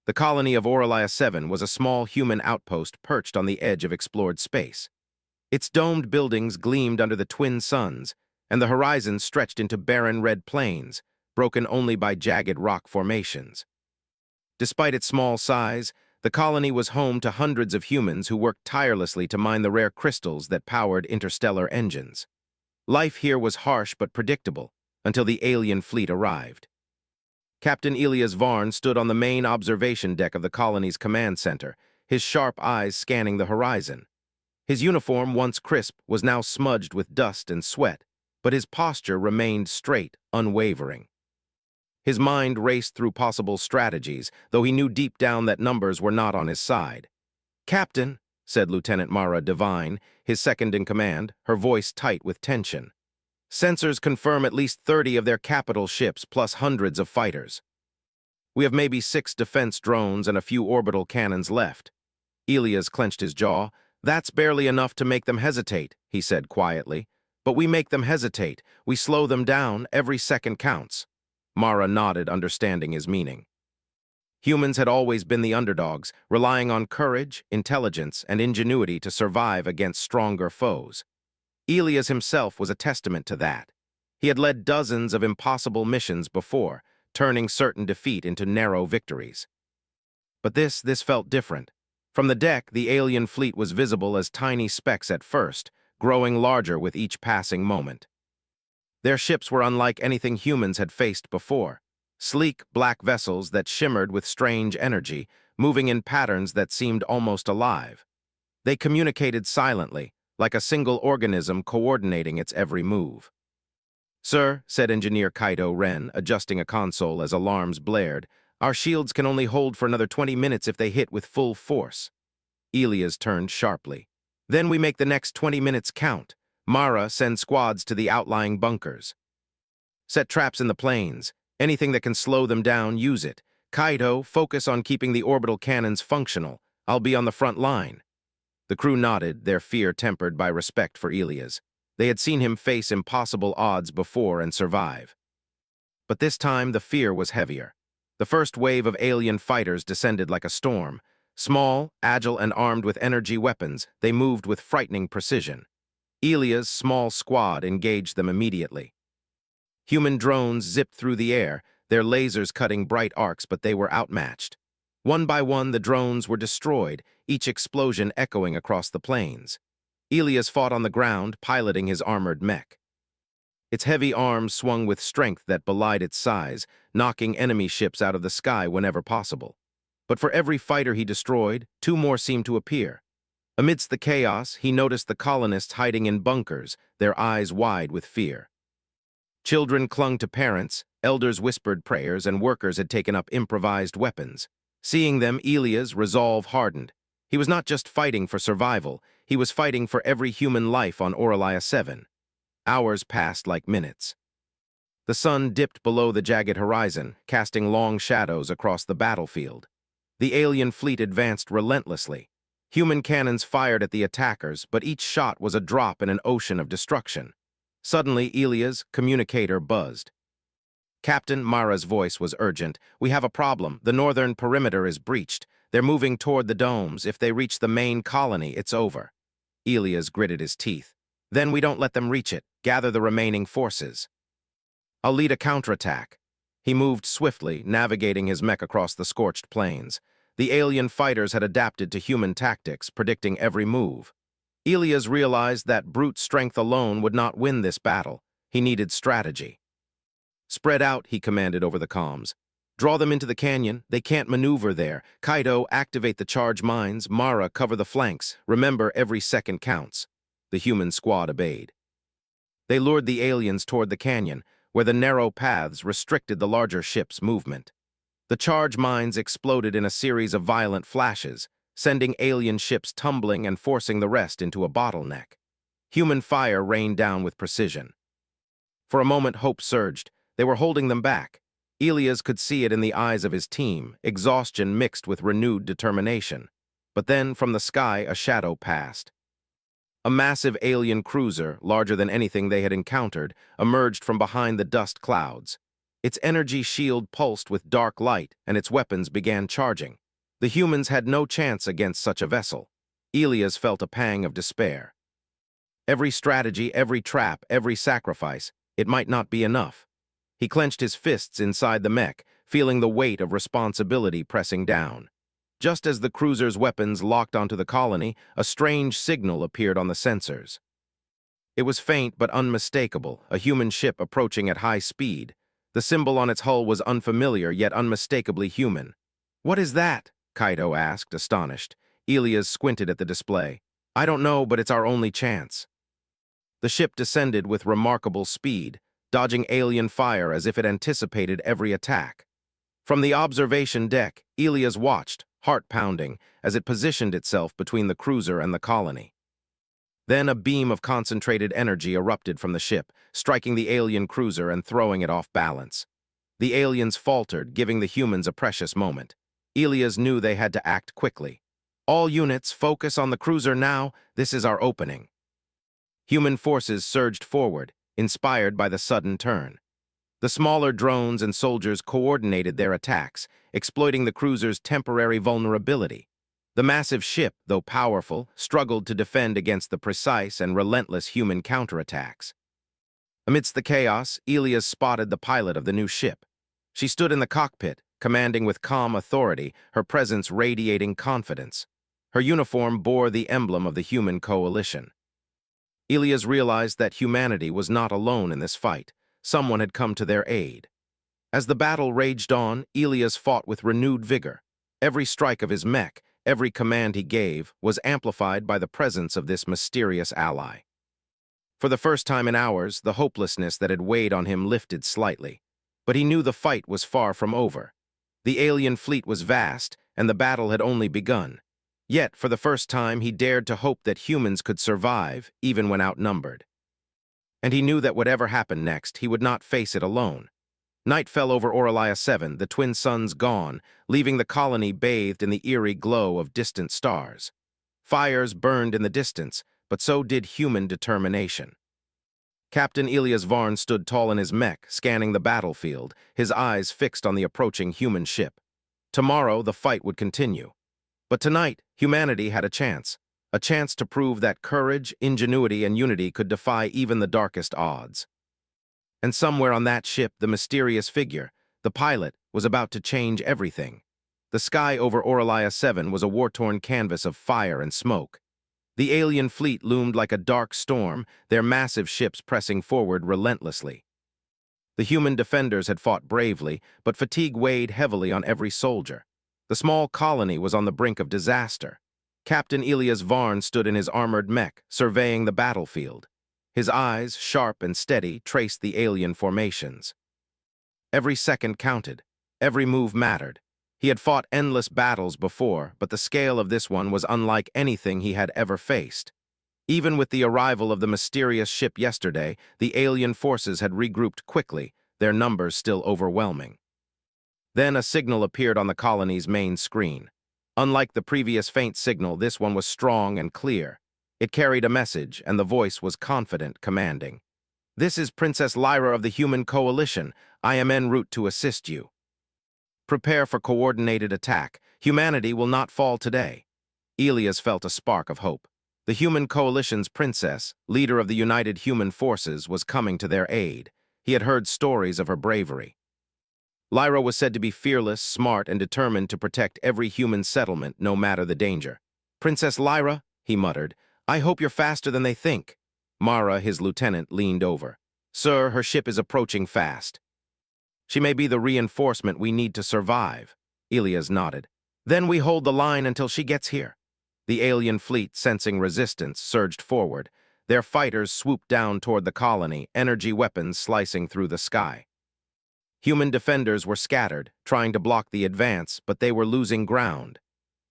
The colony of Oralia 7 was a small human outpost perched on the edge of explored space. Its domed buildings gleamed under the twin suns, and the horizon stretched into barren red plains, broken only by jagged rock formations. Despite its small size, the colony was home to hundreds of humans who worked tirelessly to mine the rare crystals that powered interstellar engines. Life here was harsh but predictable, until the alien fleet arrived. Captain Elias Varn stood on the main observation deck of the colony's command center, his sharp eyes scanning the horizon. His uniform, once crisp, was now smudged with dust and sweat, but his posture remained straight, unwavering. His mind raced through possible strategies, though he knew deep down that numbers were not on his side. "Captain," said Lieutenant Mara Devine, his second in command, her voice tight with tension. "Sensors confirm at least 30 of their capital ships plus hundreds of fighters. We have maybe 6 defense drones and a few orbital cannons left." Elias clenched his jaw. "That's barely enough to make them hesitate," he said quietly. "But we make them hesitate. We slow them down. Every second counts." Mara nodded, understanding his meaning. Humans had always been the underdogs, relying on courage, intelligence, and ingenuity to survive against stronger foes. Elias himself was a testament to that. He had led dozens of impossible missions before, turning certain defeat into narrow victories. But this felt different. From the deck, the alien fleet was visible as tiny specks at first, growing larger with each passing moment. Their ships were unlike anything humans had faced before. Sleek, black vessels that shimmered with strange energy, moving in patterns that seemed almost alive. They communicated silently, like a single organism coordinating its every move. "Sir," said Engineer Kaito Ren, adjusting a console as alarms blared, "our shields can only hold for another 20 minutes if they hit with full force." Elias turned sharply. "Then we make the next 20 minutes count. Mara, send squads to the outlying bunkers. Set traps in the planes. Anything that can slow them down, use it. Kaito, focus on keeping the orbital cannons functional. I'll be on the front line." The crew nodded, their fear tempered by respect for Elias. They had seen him face impossible odds before and survive. But this time, the fear was heavier. The first wave of alien fighters descended like a storm. Small, agile, and armed with energy weapons, they moved with frightening precision. Elia's small squad engaged them immediately. Human drones zipped through the air, their lasers cutting bright arcs, but they were outmatched. One by one, the drones were destroyed, each explosion echoing across the plains. Elias fought on the ground, piloting his armored mech. Its heavy arms swung with strength that belied its size, knocking enemy ships out of the sky whenever possible. But for every fighter he destroyed, 2 more seemed to appear. Amidst the chaos, he noticed the colonists hiding in bunkers, their eyes wide with fear. Children clung to parents, elders whispered prayers, and workers had taken up improvised weapons. Seeing them, Elias' resolve hardened. He was not just fighting for survival, he was fighting for every human life on Oralia 7. Hours passed like minutes. The sun dipped below the jagged horizon, casting long shadows across the battlefield. The alien fleet advanced relentlessly. Human cannons fired at the attackers, but each shot was a drop in an ocean of destruction. Suddenly, Elias' communicator buzzed. "Captain," Mara's voice was urgent. "We have a problem. The northern perimeter is breached. They're moving toward the domes. If they reach the main colony, it's over." Elias gritted his teeth. "Then we don't let them reach it. Gather the remaining forces. I'll lead a counterattack." He moved swiftly, navigating his mech across the scorched plains. The alien fighters had adapted to human tactics, predicting every move. Elias realized that brute strength alone would not win this battle. He needed strategy. "Spread out," he commanded over the comms. "Draw them into the canyon. They can't maneuver there. Kaito, activate the charge mines. Mara, cover the flanks. Remember, every second counts." The human squad obeyed. They lured the aliens toward the canyon, where the narrow paths restricted the larger ship's movement. The charge mines exploded in a series of violent flashes, sending alien ships tumbling and forcing the rest into a bottleneck. Human fire rained down with precision. For a moment, hope surged. They were holding them back. Elias could see it in the eyes of his team, exhaustion mixed with renewed determination. But then, from the sky, a shadow passed. A massive alien cruiser, larger than anything they had encountered, emerged from behind the dust clouds. Its energy shield pulsed with dark light, and its weapons began charging. The humans had no chance against such a vessel. Elias felt a pang of despair. Every strategy, every trap, every sacrifice, it might not be enough. He clenched his fists inside the mech, feeling the weight of responsibility pressing down. Just as the cruiser's weapons locked onto the colony, a strange signal appeared on the sensors. It was faint but unmistakable, a human ship approaching at high speed. The symbol on its hull was unfamiliar yet unmistakably human. "What is that?" Kaito asked, astonished. Elias squinted at the display. "I don't know, but it's our only chance." The ship descended with remarkable speed, dodging alien fire as if it anticipated every attack. From the observation deck, Elias watched, heart pounding, as it positioned itself between the cruiser and the colony. Then a beam of concentrated energy erupted from the ship, striking the alien cruiser and throwing it off balance. The aliens faltered, giving the humans a precious moment. Elias knew they had to act quickly. "All units, focus on the cruiser now. This is our opening." Human forces surged forward, inspired by the sudden turn. The smaller drones and soldiers coordinated their attacks, exploiting the cruiser's temporary vulnerability. The massive ship, though powerful, struggled to defend against the precise and relentless human counterattacks. Amidst the chaos, Elias spotted the pilot of the new ship. She stood in the cockpit, commanding with calm authority, her presence radiating confidence. Her uniform bore the emblem of the human coalition. Elias realized that humanity was not alone in this fight. Someone had come to their aid. As the battle raged on, Elias fought with renewed vigor. Every strike of his mech, every command he gave, was amplified by the presence of this mysterious ally. For the first time in hours, the hopelessness that had weighed on him lifted slightly. But he knew the fight was far from over. The alien fleet was vast, and the battle had only begun. Yet, for the first time, he dared to hope that humans could survive, even when outnumbered. And he knew that whatever happened next, he would not face it alone. Night fell over Orlaia 7, the twin suns gone, leaving the colony bathed in the eerie glow of distant stars. Fires burned in the distance, but so did human determination. Captain Elias Varn stood tall in his mech, scanning the battlefield, his eyes fixed on the approaching human ship. Tomorrow, the fight would continue. But tonight, humanity had a chance to prove that courage, ingenuity, and unity could defy even the darkest odds. And somewhere on that ship, the mysterious figure, the pilot, was about to change everything. The sky over Orlaia 7 was a war-torn canvas of fire and smoke. The alien fleet loomed like a dark storm, their massive ships pressing forward relentlessly. The human defenders had fought bravely, but fatigue weighed heavily on every soldier. The small colony was on the brink of disaster. Captain Elias Varn stood in his armored mech, surveying the battlefield. His eyes, sharp and steady, traced the alien formations. Every second counted. Every move mattered. He had fought endless battles before, but the scale of this one was unlike anything he had ever faced. Even with the arrival of the mysterious ship yesterday, the alien forces had regrouped quickly, their numbers still overwhelming. Then a signal appeared on the colony's main screen. Unlike the previous faint signal, this one was strong and clear. It carried a message, and the voice was confident, commanding. "This is Princess Lyra of the Human Coalition. I am en route to assist you. Prepare for coordinated attack. Humanity will not fall today." Elias felt a spark of hope. The Human Coalition's princess, leader of the United Human Forces, was coming to their aid. He had heard stories of her bravery. Lyra was said to be fearless, smart, and determined to protect every human settlement, no matter the danger. "Princess Lyra," he muttered, "I hope you're faster than they think." Mara, his lieutenant, leaned over. "Sir, her ship is approaching fast." "She may be the reinforcement we need to survive." Elias nodded. "Then we hold the line until she gets here." The alien fleet, sensing resistance, surged forward. Their fighters swooped down toward the colony, energy weapons slicing through the sky. Human defenders were scattered, trying to block the advance, but they were losing ground.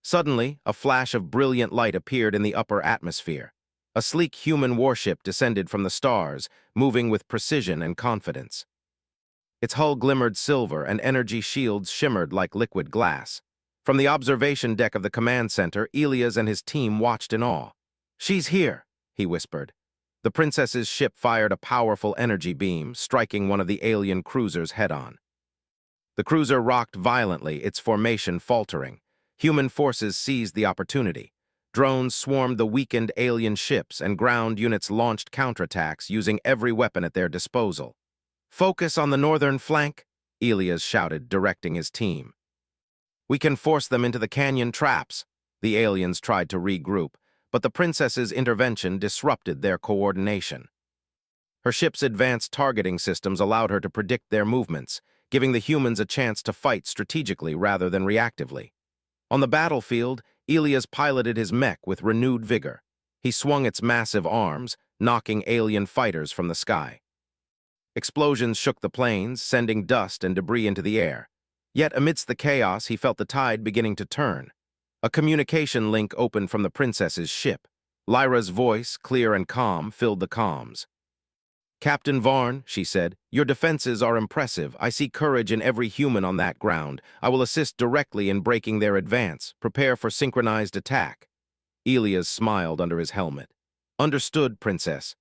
Suddenly, a flash of brilliant light appeared in the upper atmosphere. A sleek human warship descended from the stars, moving with precision and confidence. Its hull glimmered silver, and energy shields shimmered like liquid glass. From the observation deck of the command center, Elias and his team watched in awe. "She's here," he whispered. The princess's ship fired a powerful energy beam, striking one of the alien cruisers head-on. The cruiser rocked violently, its formation faltering. Human forces seized the opportunity. Drones swarmed the weakened alien ships, and ground units launched counterattacks using every weapon at their disposal. "Focus on the northern flank," Elias shouted, directing his team. "We can force them into the canyon traps." The aliens tried to regroup, but the princess's intervention disrupted their coordination. Her ship's advanced targeting systems allowed her to predict their movements, giving the humans a chance to fight strategically rather than reactively. On the battlefield, Elias piloted his mech with renewed vigor. He swung its massive arms, knocking alien fighters from the sky. Explosions shook the plains, sending dust and debris into the air. Yet amidst the chaos, he felt the tide beginning to turn. A communication link opened from the princess's ship. Lyra's voice, clear and calm, filled the comms. "Captain Varn," she said, "your defenses are impressive. I see courage in every human on that ground. I will assist directly in breaking their advance. Prepare for synchronized attack." Elias smiled under his helmet. "Understood, Princess.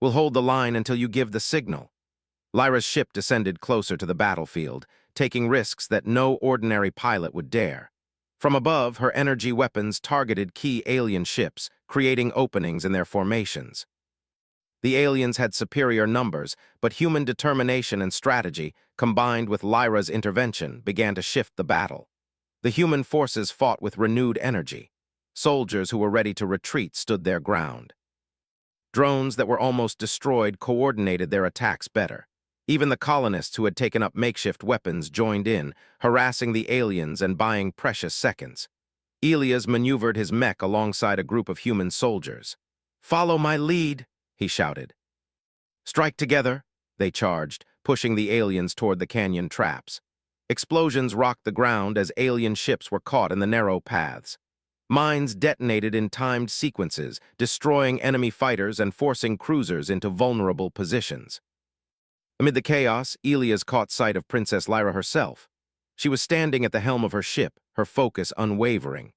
We'll hold the line until you give the signal." Lyra's ship descended closer to the battlefield, taking risks that no ordinary pilot would dare. From above, her energy weapons targeted key alien ships, creating openings in their formations. The aliens had superior numbers, but human determination and strategy, combined with Lyra's intervention, began to shift the battle. The human forces fought with renewed energy. Soldiers who were ready to retreat stood their ground. Drones that were almost destroyed coordinated their attacks better. Even the colonists who had taken up makeshift weapons joined in, harassing the aliens and buying precious seconds. Elias maneuvered his mech alongside a group of human soldiers. "Follow my lead," he shouted. "Strike together," they charged, pushing the aliens toward the canyon traps. Explosions rocked the ground as alien ships were caught in the narrow paths. Mines detonated in timed sequences, destroying enemy fighters and forcing cruisers into vulnerable positions. Amid the chaos, Elias caught sight of Princess Lyra herself. She was standing at the helm of her ship, her focus unwavering.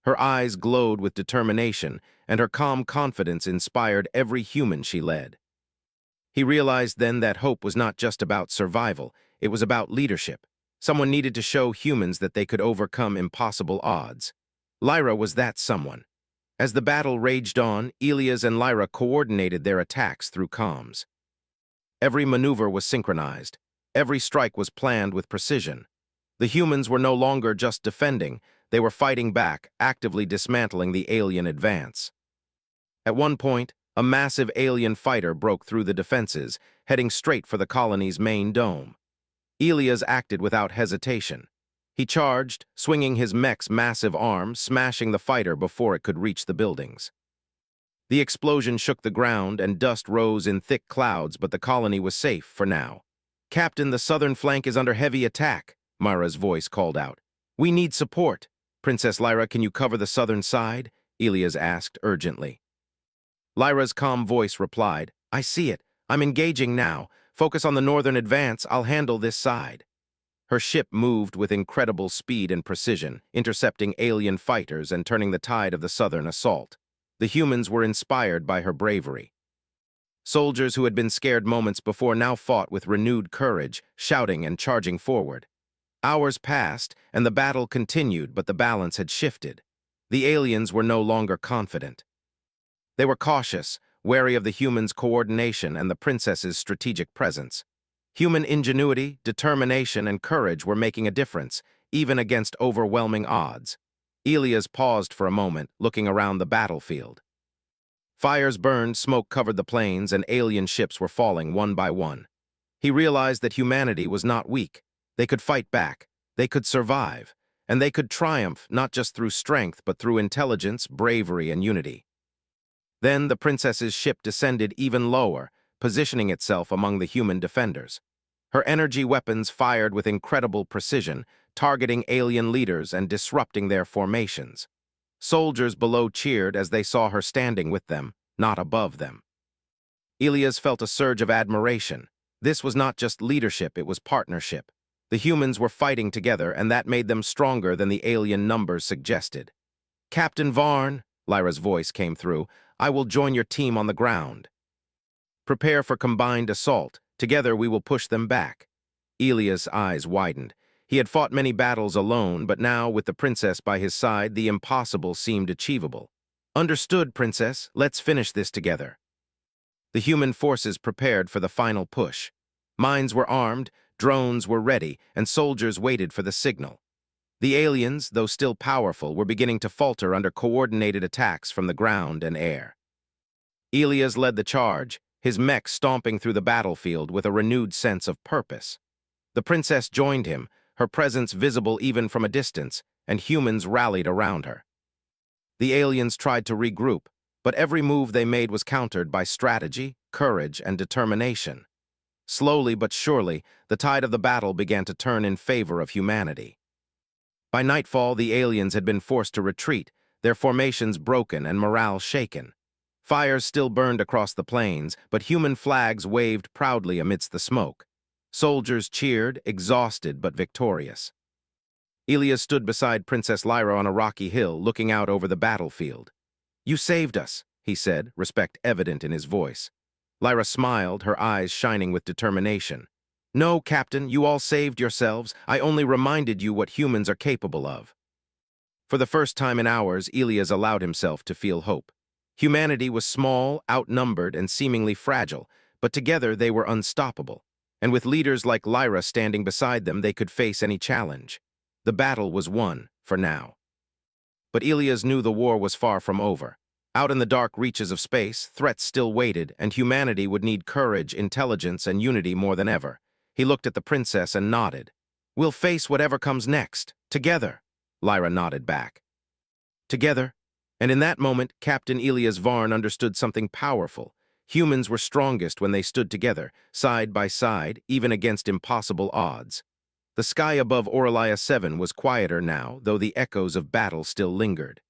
Her eyes glowed with determination, and her calm confidence inspired every human she led. He realized then that hope was not just about survival, it was about leadership. Someone needed to show humans that they could overcome impossible odds. Lyra was that someone. As the battle raged on, Elias and Lyra coordinated their attacks through comms. Every maneuver was synchronized. Every strike was planned with precision. The humans were no longer just defending, they were fighting back, actively dismantling the alien advance. At one point, a massive alien fighter broke through the defenses, heading straight for the colony's main dome. Elias acted without hesitation. He charged, swinging his mech's massive arm, smashing the fighter before it could reach the buildings. The explosion shook the ground and dust rose in thick clouds, but the colony was safe for now. "Captain, the southern flank is under heavy attack," Mara's voice called out. "We need support." "Princess Lyra, can you cover the southern side?" Elias asked urgently. Lyra's calm voice replied, "I see it. I'm engaging now. Focus on the northern advance. I'll handle this side." Her ship moved with incredible speed and precision, intercepting alien fighters and turning the tide of the southern assault. The humans were inspired by her bravery. Soldiers who had been scared moments before now fought with renewed courage, shouting and charging forward. Hours passed, and the battle continued, but the balance had shifted. The aliens were no longer confident. They were cautious, wary of the humans' coordination and the princess's strategic presence. Human ingenuity, determination, and courage were making a difference, even against overwhelming odds. Elias paused for a moment, looking around the battlefield. Fires burned, smoke covered the plains, and alien ships were falling one by one. He realized that humanity was not weak. They could fight back, they could survive, and they could triumph not just through strength, but through intelligence, bravery, and unity. Then the princess's ship descended even lower, positioning itself among the human defenders. Her energy weapons fired with incredible precision, targeting alien leaders and disrupting their formations. Soldiers below cheered as they saw her standing with them, not above them. Elias felt a surge of admiration. This was not just leadership, it was partnership. The humans were fighting together, and that made them stronger than the alien numbers suggested. "Captain Varn," Lyra's voice came through, "I will join your team on the ground. Prepare for combined assault. Together we will push them back." Elia's eyes widened. He had fought many battles alone, but now, with the princess by his side, the impossible seemed achievable. Understood, princess. Let's finish this together. The human forces prepared for the final push. Mines were armed, drones were ready, and soldiers waited for the signal. The aliens, though still powerful, were beginning to falter under coordinated attacks from the ground and air. Elias led the charge, his mech stomping through the battlefield with a renewed sense of purpose. The princess joined him, her presence visible even from a distance, and humans rallied around her. The aliens tried to regroup, but every move they made was countered by strategy, courage, and determination. Slowly but surely, the tide of the battle began to turn in favor of humanity. By nightfall, the aliens had been forced to retreat, their formations broken and morale shaken. Fires still burned across the plains, but human flags waved proudly amidst the smoke. Soldiers cheered, exhausted but victorious. Elias stood beside Princess Lyra on a rocky hill, looking out over the battlefield. "You saved us," he said, respect evident in his voice. Lyra smiled, her eyes shining with determination. "No, Captain, you all saved yourselves. I only reminded you what humans are capable of." For the first time in hours, Elias allowed himself to feel hope. Humanity was small, outnumbered, and seemingly fragile, but together they were unstoppable. And with leaders like Lyra standing beside them, they could face any challenge. The battle was won, for now. But Elias knew the war was far from over. Out in the dark reaches of space, threats still waited, and humanity would need courage, intelligence, and unity more than ever. He looked at the princess and nodded. "We'll face whatever comes next, together." Lyra nodded back. Together? And in that moment, Captain Elias Varn understood something powerful. Humans were strongest when they stood together, side by side, even against impossible odds. The sky above Orcs 7 was quieter now, though the echoes of battle still lingered.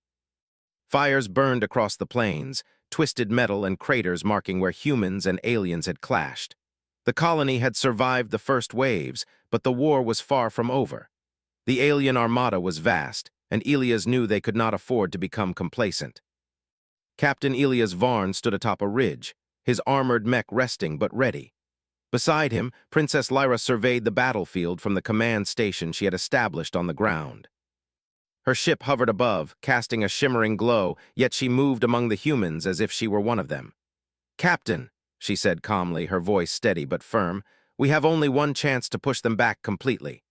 Fires burned across the plains, twisted metal and craters marking where humans and aliens had clashed. The colony had survived the first waves, but the war was far from over. The alien armada was vast, and Elias knew they could not afford to become complacent. Captain Elias Varn stood atop a ridge, his armored mech resting but ready. Beside him, Princess Lyra surveyed the battlefield from the command station she had established on the ground. Her ship hovered above, casting a shimmering glow, yet she moved among the humans as if she were one of them. "Captain," she said calmly, her voice steady but firm, "we have only one chance to push them back completely.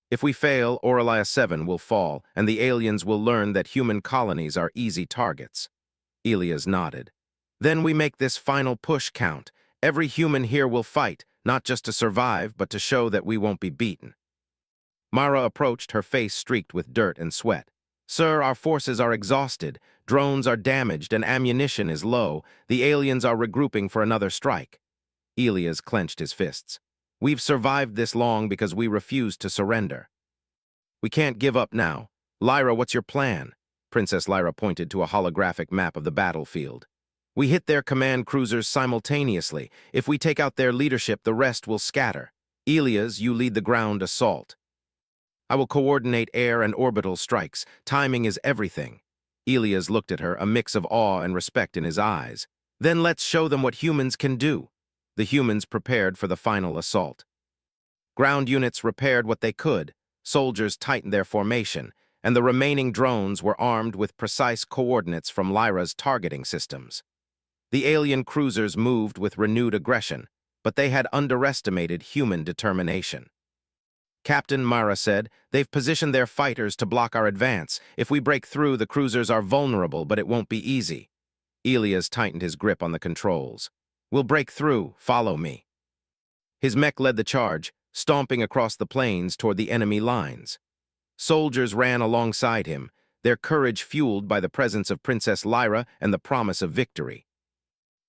If we fail, Orcs 7 will fall, and the aliens will learn that human colonies are easy targets." Elias nodded. "Then we make this final push count. Every human here will fight, not just to survive, but to show that we won't be beaten." Mara approached, her face streaked with dirt and sweat. "Sir, our forces are exhausted. Drones are damaged and ammunition is low. The aliens are regrouping for another strike." Elias clenched his fists. "We've survived this long because we refused to surrender. We can't give up now. Lyra, what's your plan?" Princess Lyra pointed to a holographic map of the battlefield. "We hit their command cruisers simultaneously. If we take out their leadership, the rest will scatter. Elias, you lead the ground assault. I will coordinate air and orbital strikes. Timing is everything." Elias looked at her, a mix of awe and respect in his eyes. "Then let's show them what humans can do." The humans prepared for the final assault. Ground units repaired what they could, soldiers tightened their formation, and the remaining drones were armed with precise coordinates from Lyra's targeting systems. The alien cruisers moved with renewed aggression, but they had underestimated human determination. "Captain," Mara said, "they've positioned their fighters to block our advance. If we break through, the cruisers are vulnerable, but it won't be easy." Elias tightened his grip on the controls. "We'll break through. Follow me." His mech led the charge, stomping across the plains toward the enemy lines. Soldiers ran alongside him, their courage fueled by the presence of Princess Lyra and the promise of victory.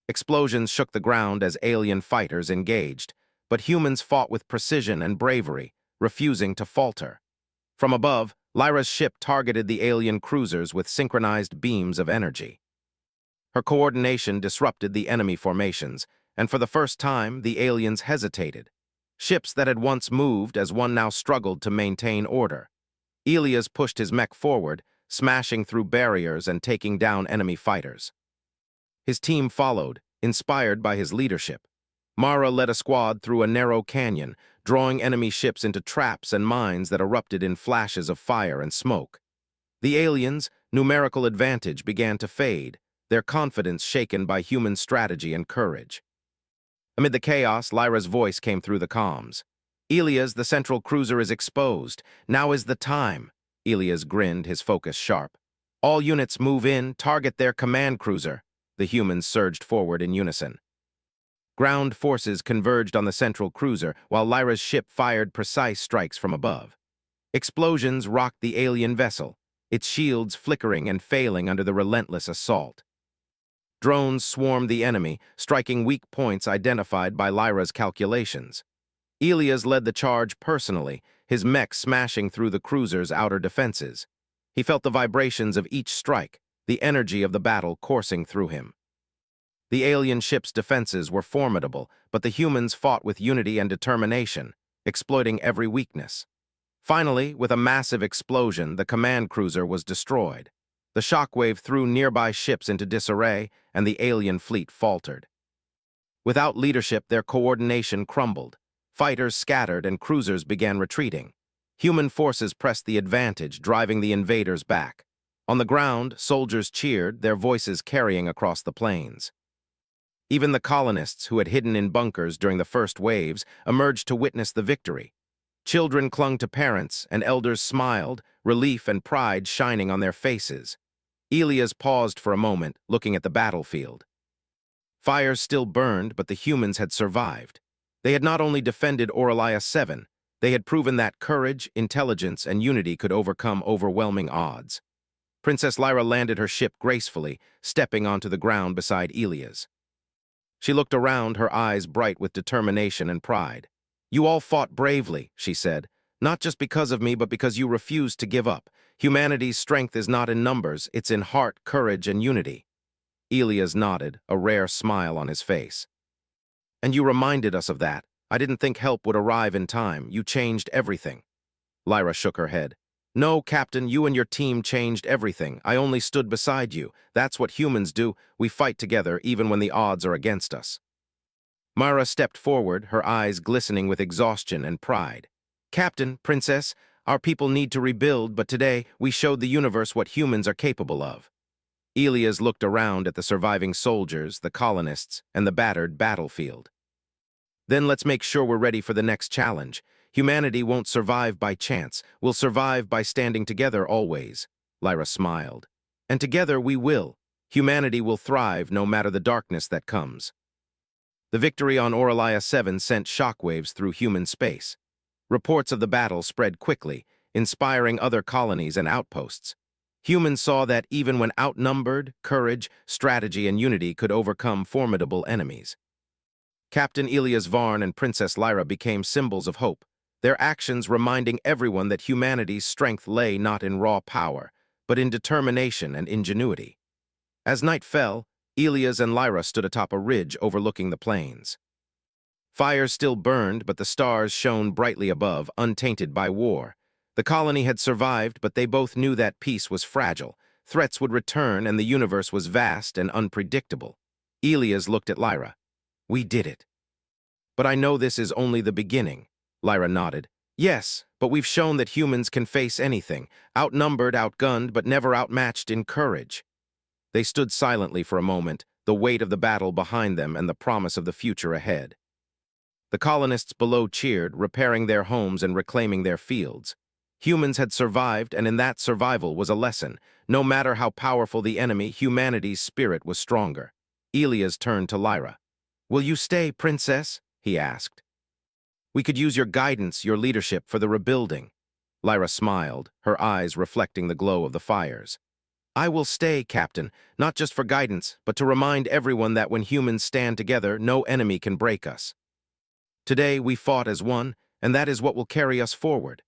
Explosions shook the ground as alien fighters engaged, but humans fought with precision and bravery, refusing to falter. From above, Lyra's ship targeted the alien cruisers with synchronized beams of energy. Her coordination disrupted the enemy formations, and for the first time, the aliens hesitated. Ships that had once moved as one now struggled to maintain order. Elias pushed his mech forward, smashing through barriers and taking down enemy fighters. His team followed, inspired by his leadership. Mara led a squad through a narrow canyon, drawing enemy ships into traps and mines that erupted in flashes of fire and smoke. The aliens' numerical advantage began to fade, their confidence shaken by human strategy and courage. Amid the chaos, Lyra's voice came through the comms. "Elias, the central cruiser is exposed. Now is the time." Elias grinned, his focus sharp. "All units move in, target their command cruiser." The humans surged forward in unison. Ground forces converged on the central cruiser, while Lyra's ship fired precise strikes from above. Explosions rocked the alien vessel, its shields flickering and failing under the relentless assault. Drones swarmed the enemy, striking weak points identified by Lyra's calculations. Elias led the charge personally, his mech smashing through the cruiser's outer defenses. He felt the vibrations of each strike, the energy of the battle coursing through him. The alien ship's defenses were formidable, but the humans fought with unity and determination, exploiting every weakness. Finally, with a massive explosion, the command cruiser was destroyed. The shockwave threw nearby ships into disarray, and the alien fleet faltered. Without leadership, their coordination crumbled. Fighters scattered and cruisers began retreating. Human forces pressed the advantage, driving the invaders back. On the ground, soldiers cheered, their voices carrying across the plains. Even the colonists, who had hidden in bunkers during the first waves, emerged to witness the victory. Children clung to parents, and elders smiled, relief and pride shining on their faces. Elias paused for a moment, looking at the battlefield. Fires still burned, but the humans had survived. They had not only defended Orlaia 7, they had proven that courage, intelligence, and unity could overcome overwhelming odds. Princess Lyra landed her ship gracefully, stepping onto the ground beside Elias. She looked around, her eyes bright with determination and pride. "You all fought bravely," she said, "not just because of me, but because you refused to give up. Humanity's strength is not in numbers, it's in heart, courage, and unity." Elias nodded, a rare smile on his face. "And you reminded us of that. I didn't think help would arrive in time. You changed everything." Lyra shook her head. "No, Captain, you and your team changed everything. I only stood beside you. That's what humans do. We fight together, even when the odds are against us." Mara stepped forward, her eyes glistening with exhaustion and pride. "Captain, Princess, our people need to rebuild, but today we showed the universe what humans are capable of." Elias looked around at the surviving soldiers, the colonists, and the battered battlefield. "Then let's make sure we're ready for the next challenge. Humanity won't survive by chance. We'll survive by standing together always." Lyra smiled. "And together we will. Humanity will thrive no matter the darkness that comes." The victory on Orlaia 7 sent shockwaves through human space. Reports of the battle spread quickly, inspiring other colonies and outposts. Humans saw that even when outnumbered, courage, strategy, and unity could overcome formidable enemies. Captain Elias Varn and Princess Lyra became symbols of hope, their actions reminding everyone that humanity's strength lay not in raw power, but in determination and ingenuity. As night fell, Elias and Lyra stood atop a ridge overlooking the plains. Fires still burned, but the stars shone brightly above, untainted by war. The colony had survived, but they both knew that peace was fragile. Threats would return, and the universe was vast and unpredictable. Elias looked at Lyra. "We did it." "But I know this is only the beginning." Lyra nodded. "Yes, but we've shown that humans can face anything, outnumbered, outgunned, but never outmatched in courage." They stood silently for a moment, the weight of the battle behind them and the promise of the future ahead. The colonists below cheered, repairing their homes and reclaiming their fields. Humans had survived, and in that survival was a lesson. No matter how powerful the enemy, humanity's spirit was stronger. Elias turned to Lyra. "Will you stay, Princess?" he asked. "We could use your guidance, your leadership for the rebuilding." Lyra smiled, her eyes reflecting the glow of the fires. "I will stay, Captain, not just for guidance, but to remind everyone that when humans stand together, no enemy can break us. Today we fought as one, and that is what will carry us forward."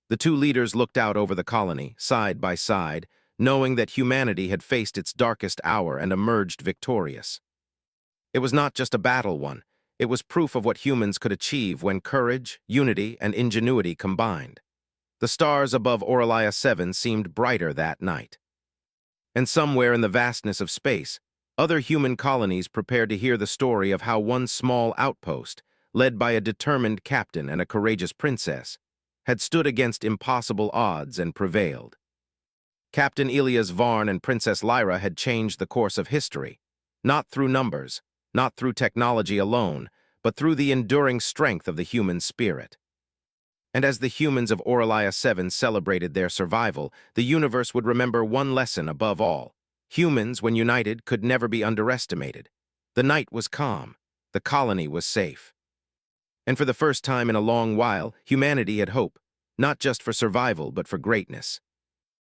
The two leaders looked out over the colony, side by side, knowing that humanity had faced its darkest hour and emerged victorious. It was not just a battle won, it was proof of what humans could achieve when courage, unity, and ingenuity combined. The stars above Orlaia 7 seemed brighter that night. And somewhere in the vastness of space, Other human colonies prepared to hear the story of how one small outpost, led by a determined captain and a courageous princess, had stood against impossible odds and prevailed. Captain Elias Varn and Princess Lyra had changed the course of history, not through numbers, not through technology alone, but through the enduring strength of the human spirit. And as the humans of Oralia 7 celebrated their survival, the universe would remember one lesson above all. Humans, when united, could never be underestimated. The night was calm. The colony was safe. And for the first time in a long while, humanity had hope, not just for survival, but for greatness.